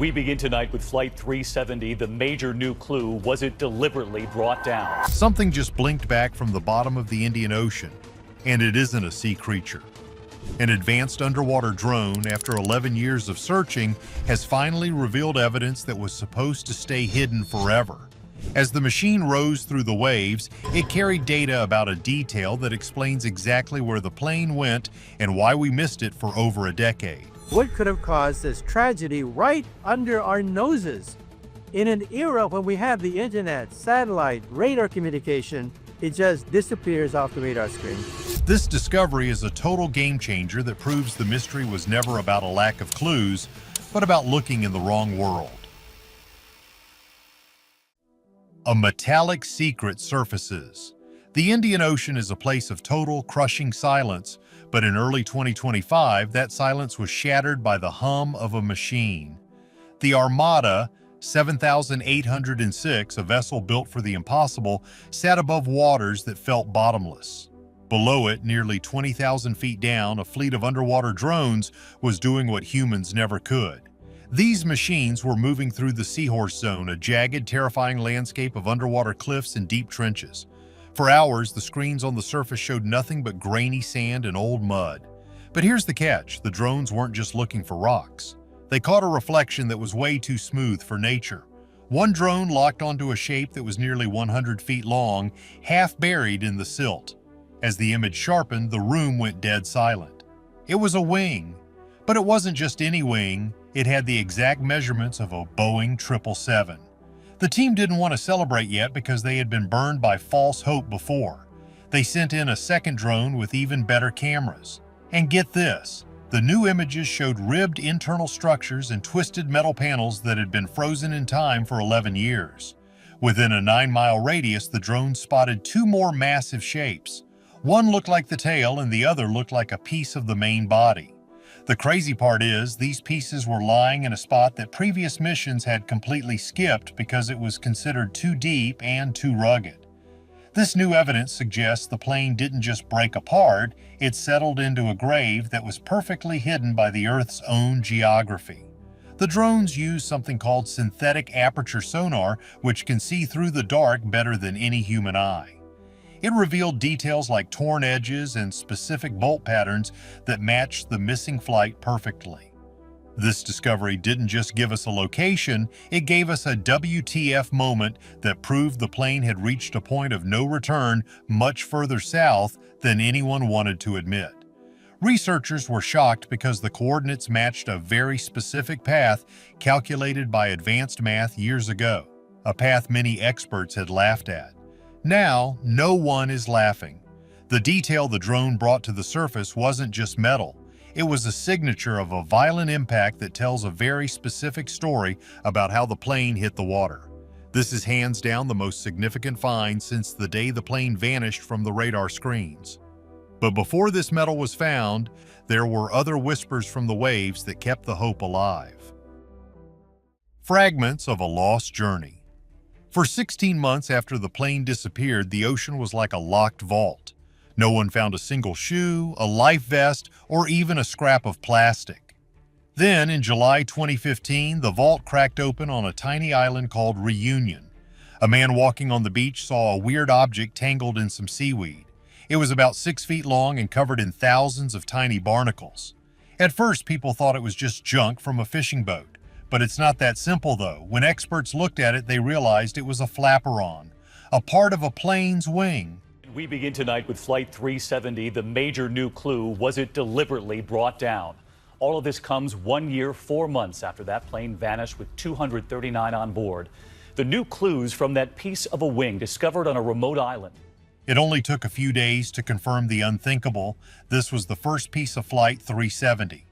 We begin tonight with Flight 370. The major new clue, was it deliberately brought down? Something just blinked back from the bottom of the Indian Ocean, and it isn't a sea creature. An advanced underwater drone, after 11 years of searching, has finally revealed evidence that was supposed to stay hidden forever. As the machine rose through the waves, it carried data about a detail that explains exactly where the plane went and why we missed it for over a decade. What could have caused this tragedy right under our noses? In an era when we have the internet, satellite, radar communication, it just disappears off the radar screen. This discovery is a total game changer that proves the mystery was never about a lack of clues, but about looking in the wrong world. A metallic secret surfaces. The Indian Ocean is a place of total, crushing silence, but in early 2025, that silence was shattered by the hum of a machine. The Armada 7806, a vessel built for the impossible, sat above waters that felt bottomless. Below it, nearly 20,000 feet down, a fleet of underwater drones was doing what humans never could. These machines were moving through the Seahorse Zone, a jagged, terrifying landscape of underwater cliffs and deep trenches. For hours, the screens on the surface showed nothing but grainy sand and old mud. But here's the catch: the drones weren't just looking for rocks. They caught a reflection that was way too smooth for nature. One drone locked onto a shape that was nearly 100 feet long, half buried in the silt. As the image sharpened, the room went dead silent. It was a wing, but it wasn't just any wing. It had the exact measurements of a Boeing 777. The team didn't want to celebrate yet because they had been burned by false hope before. They sent in a second drone with even better cameras. And get this, the new images showed ribbed internal structures and twisted metal panels that had been frozen in time for 11 years. Within a 9-mile radius, the drone spotted two more massive shapes. One looked like the tail and the other looked like a piece of the main body. The crazy part is, these pieces were lying in a spot that previous missions had completely skipped because it was considered too deep and too rugged. This new evidence suggests the plane didn't just break apart, it settled into a grave that was perfectly hidden by the Earth's own geography. The drones use something called synthetic aperture sonar, which can see through the dark better than any human eye. It revealed details like torn edges and specific bolt patterns that matched the missing flight perfectly. This discovery didn't just give us a location, it gave us a WTF moment that proved the plane had reached a point of no return much further south than anyone wanted to admit. Researchers were shocked because the coordinates matched a very specific path calculated by advanced math years ago, a path many experts had laughed at. Now, no one is laughing. The detail the drone brought to the surface wasn't just metal. It was a signature of a violent impact that tells a very specific story about how the plane hit the water. This is hands down the most significant find since the day the plane vanished from the radar screens. But before this metal was found, there were other whispers from the waves that kept the hope alive. Fragments of a lost journey. For 16 months after the plane disappeared, the ocean was like a locked vault. No one found a single shoe, a life vest, or even a scrap of plastic. Then, in July 2015, the vault cracked open on a tiny island called Reunion. A man walking on the beach saw a weird object tangled in some seaweed. It was about 6 feet long and covered in thousands of tiny barnacles. At first, people thought it was just junk from a fishing boat. But it's not that simple, though. When experts looked at it, they realized it was a flaperon, a part of a plane's wing. We begin tonight with Flight 370. The major new clue, was it deliberately brought down? All of this comes 1 year, 4 months after that plane vanished with 239 on board. The new clues from that piece of a wing discovered on a remote island. It only took a few days to confirm the unthinkable. This was the first piece of Flight 370.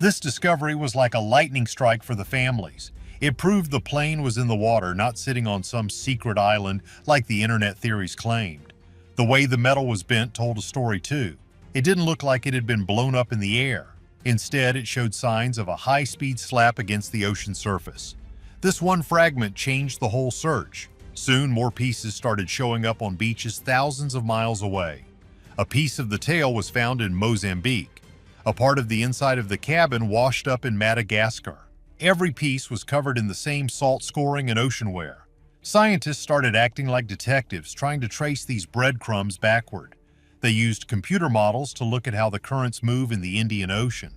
This discovery was like a lightning strike for the families. It proved the plane was in the water, not sitting on some secret island like the internet theories claimed. The way the metal was bent told a story too. It didn't look like it had been blown up in the air. Instead, it showed signs of a high-speed slap against the ocean surface. This one fragment changed the whole search. Soon, more pieces started showing up on beaches thousands of miles away. A piece of the tail was found in Mozambique. A part of the inside of the cabin washed up in Madagascar. Every piece was covered in the same salt scoring and ocean wear. Scientists started acting like detectives, trying to trace these breadcrumbs backward. They used computer models to look at how the currents move in the Indian Ocean.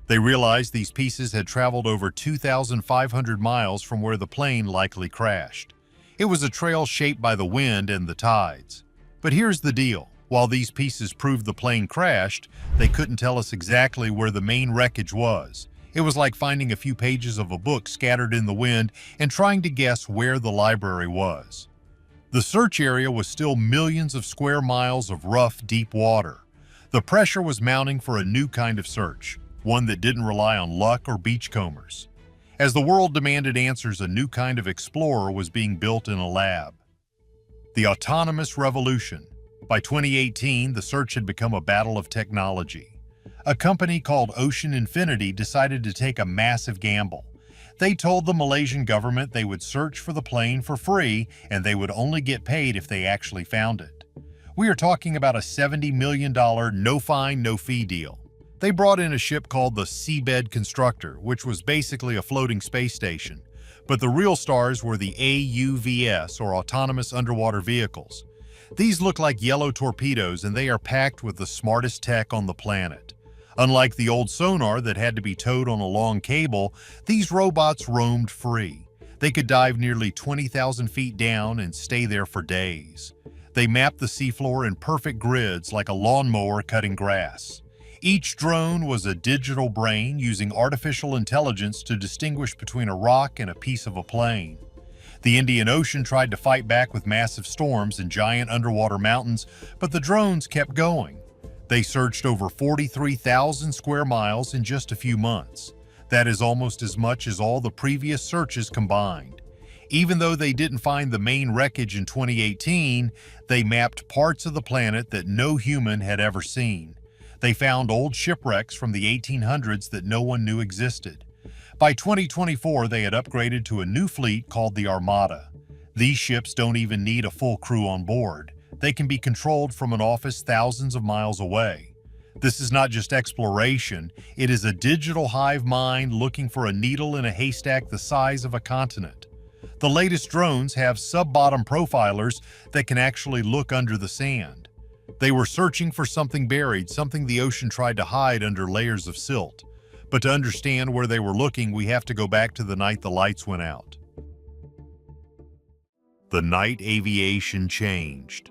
They realized these pieces had traveled over 2,500 miles from where the plane likely crashed. It was a trail shaped by the wind and the tides. But here's the deal. While these pieces proved the plane crashed, they couldn't tell us exactly where the main wreckage was. It was like finding a few pages of a book scattered in the wind and trying to guess where the library was. The search area was still millions of square miles of rough, deep water. The pressure was mounting for a new kind of search, one that didn't rely on luck or beachcombers. As the world demanded answers, a new kind of explorer was being built in a lab. The autonomous revolution. By 2018, the search had become a battle of technology. A company called Ocean Infinity decided to take a massive gamble. They told the Malaysian government they would search for the plane for free and they would only get paid if they actually found it. We are talking about a $70 million no fine, no fee deal. They brought in a ship called the Seabed Constructor, which was basically a floating space station. But the real stars were the AUVs, or autonomous underwater vehicles. These look like yellow torpedoes and they are packed with the smartest tech on the planet. Unlike the old sonar that had to be towed on a long cable, these robots roamed free. They could dive nearly 20,000 feet down and stay there for days. They mapped the seafloor in perfect grids like a lawnmower cutting grass. Each drone was a digital brain using artificial intelligence to distinguish between a rock and a piece of a plane. The Indian Ocean tried to fight back with massive storms and giant underwater mountains, but the drones kept going. They searched over 43,000 square miles in just a few months. That is almost as much as all the previous searches combined. Even though they didn't find the main wreckage in 2018, they mapped parts of the planet that no human had ever seen. They found old shipwrecks from the 1800s that no one knew existed. By 2024, they had upgraded to a new fleet called the Armada. These ships don't even need a full crew on board. They can be controlled from an office thousands of miles away. This is not just exploration, it is a digital hive mind looking for a needle in a haystack the size of a continent. The latest drones have sub-bottom profilers that can actually look under the sand. They were searching for something buried, something the ocean tried to hide under layers of silt. But to understand where they were looking, we have to go back to the night the lights went out. The night aviation changed.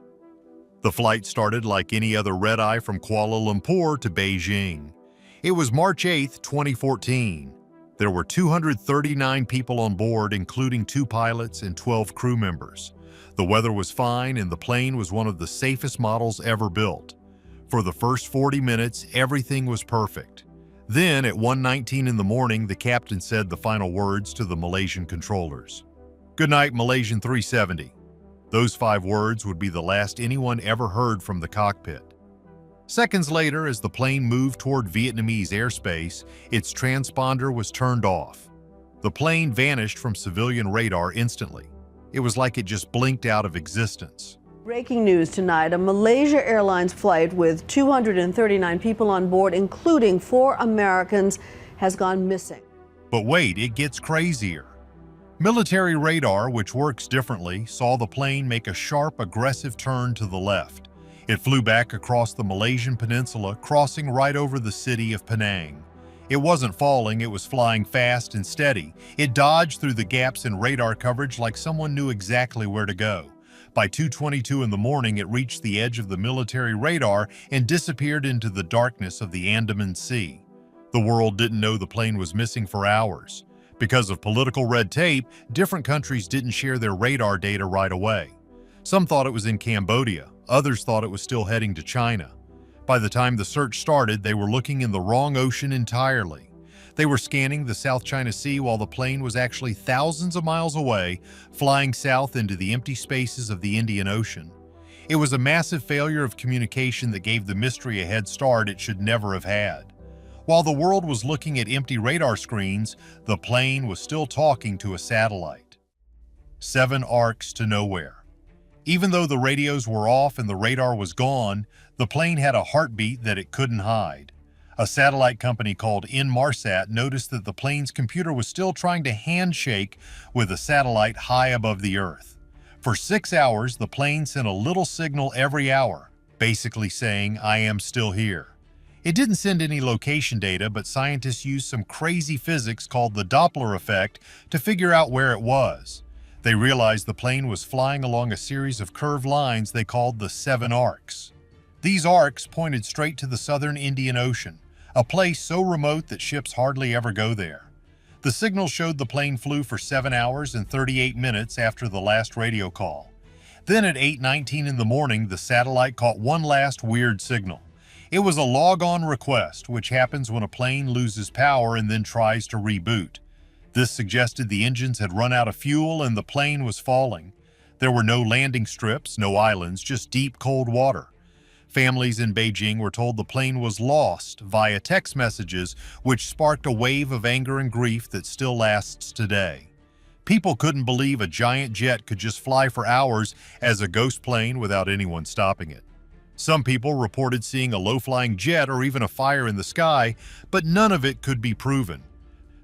The flight started like any other red-eye from Kuala Lumpur to Beijing. It was March 8, 2014. There were 239 people on board, including 2 pilots and 12 crew members. The weather was fine and the plane was one of the safest models ever built. For the first 40 minutes, everything was perfect. Then, at 1:19 in the morning, the captain said the final words to the Malaysian controllers. "Good night, Malaysian 370. Those 5 words would be the last anyone ever heard from the cockpit. Seconds later, as the plane moved toward Vietnamese airspace, its transponder was turned off. The plane vanished from civilian radar instantly. It was like it just blinked out of existence. Breaking news tonight, a Malaysia Airlines flight with 239 people on board, including 4 Americans, has gone missing. But wait, it gets crazier. Military radar, which works differently, saw the plane make a sharp, aggressive turn to the left. It flew back across the Malaysian peninsula, crossing right over the city of Penang. It wasn't falling, it was flying fast and steady. It dodged through the gaps in radar coverage like someone knew exactly where to go. By 2:22 in the morning, it reached the edge of the military radar and disappeared into the darkness of the Andaman Sea. The world didn't know the plane was missing for hours. Because of political red tape, different countries didn't share their radar data right away. Some thought it was in Cambodia, others thought it was still heading to China. By the time the search started, they were looking in the wrong ocean entirely. They were scanning the South China Sea while the plane was actually thousands of miles away, flying south into the empty spaces of the Indian Ocean. It was a massive failure of communication that gave the mystery a head start it should never have had. While the world was looking at empty radar screens, the plane was still talking to a satellite. 7 arcs to nowhere. Even though the radios were off and the radar was gone, the plane had a heartbeat that it couldn't hide. A satellite company called Inmarsat noticed that the plane's computer was still trying to handshake with a satellite high above the Earth. For 6 hours, the plane sent a little signal every hour, basically saying, "I am still here." It didn't send any location data, but scientists used some crazy physics called the Doppler effect to figure out where it was. They realized the plane was flying along a series of curved lines they called the 7 arcs. These arcs pointed straight to the southern Indian Ocean, a place so remote that ships hardly ever go there. The signal showed the plane flew for 7 hours and 38 minutes after the last radio call. Then at 8:19 in the morning, the satellite caught one last weird signal. It was a log-on request, which happens when a plane loses power and then tries to reboot. This suggested the engines had run out of fuel and the plane was falling. There were no landing strips, no islands, just deep, cold water. Families in Beijing were told the plane was lost via text messages, which sparked a wave of anger and grief that still lasts today. People couldn't believe a giant jet could just fly for hours as a ghost plane without anyone stopping it. Some people reported seeing a low-flying jet or even a fire in the sky, but none of it could be proven.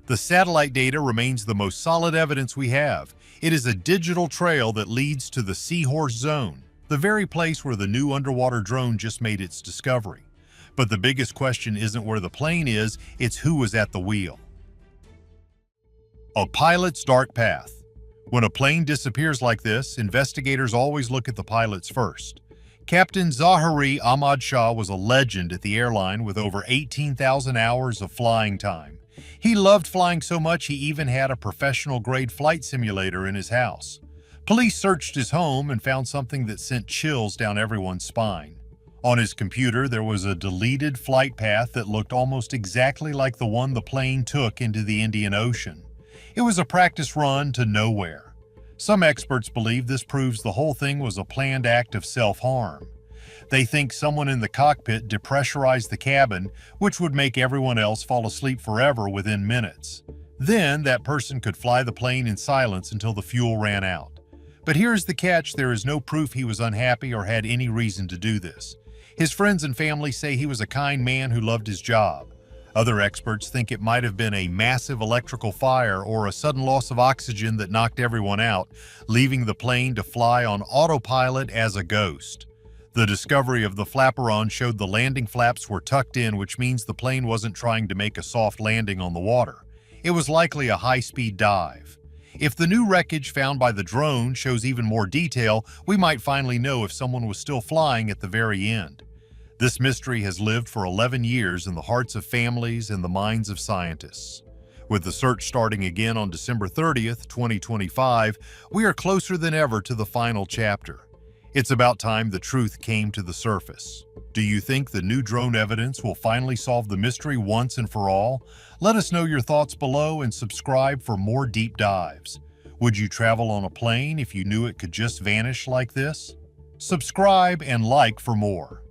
The satellite data remains the most solid evidence we have. It is a digital trail that leads to the Seahorse Zone, the very place where the new underwater drone just made its discovery. But the biggest question isn't where the plane is, it's who was at the wheel. A pilot's dark path. When a plane disappears like this, investigators always look at the pilots first. Captain Zahari Ahmad Shah was a legend at the airline with over 18,000 hours of flying time. He loved flying so much he even had a professional-grade flight simulator in his house. Police searched his home and found something that sent chills down everyone's spine. On his computer, there was a deleted flight path that looked almost exactly like the one the plane took into the Indian Ocean. It was a practice run to nowhere. Some experts believe this proves the whole thing was a planned act of self-harm. They think someone in the cockpit depressurized the cabin, which would make everyone else fall asleep forever within minutes. Then that person could fly the plane in silence until the fuel ran out. But here's the catch: there is no proof he was unhappy or had any reason to do this. His friends and family say he was a kind man who loved his job. Other experts think it might have been a massive electrical fire or a sudden loss of oxygen that knocked everyone out, leaving the plane to fly on autopilot as a ghost. The discovery of the flaperon showed the landing flaps were tucked in, which means the plane wasn't trying to make a soft landing on the water. It was likely a high-speed dive. If the new wreckage found by the drone shows even more detail, we might finally know if someone was still flying at the very end. This mystery has lived for 11 years in the hearts of families and the minds of scientists. With the search starting again on December 30th, 2025, we are closer than ever to the final chapter. It's about time the truth came to the surface. Do you think the new drone evidence will finally solve the mystery once and for all? Let us know your thoughts below and subscribe for more deep dives. Would you travel on a plane if you knew it could just vanish like this? Subscribe and like for more.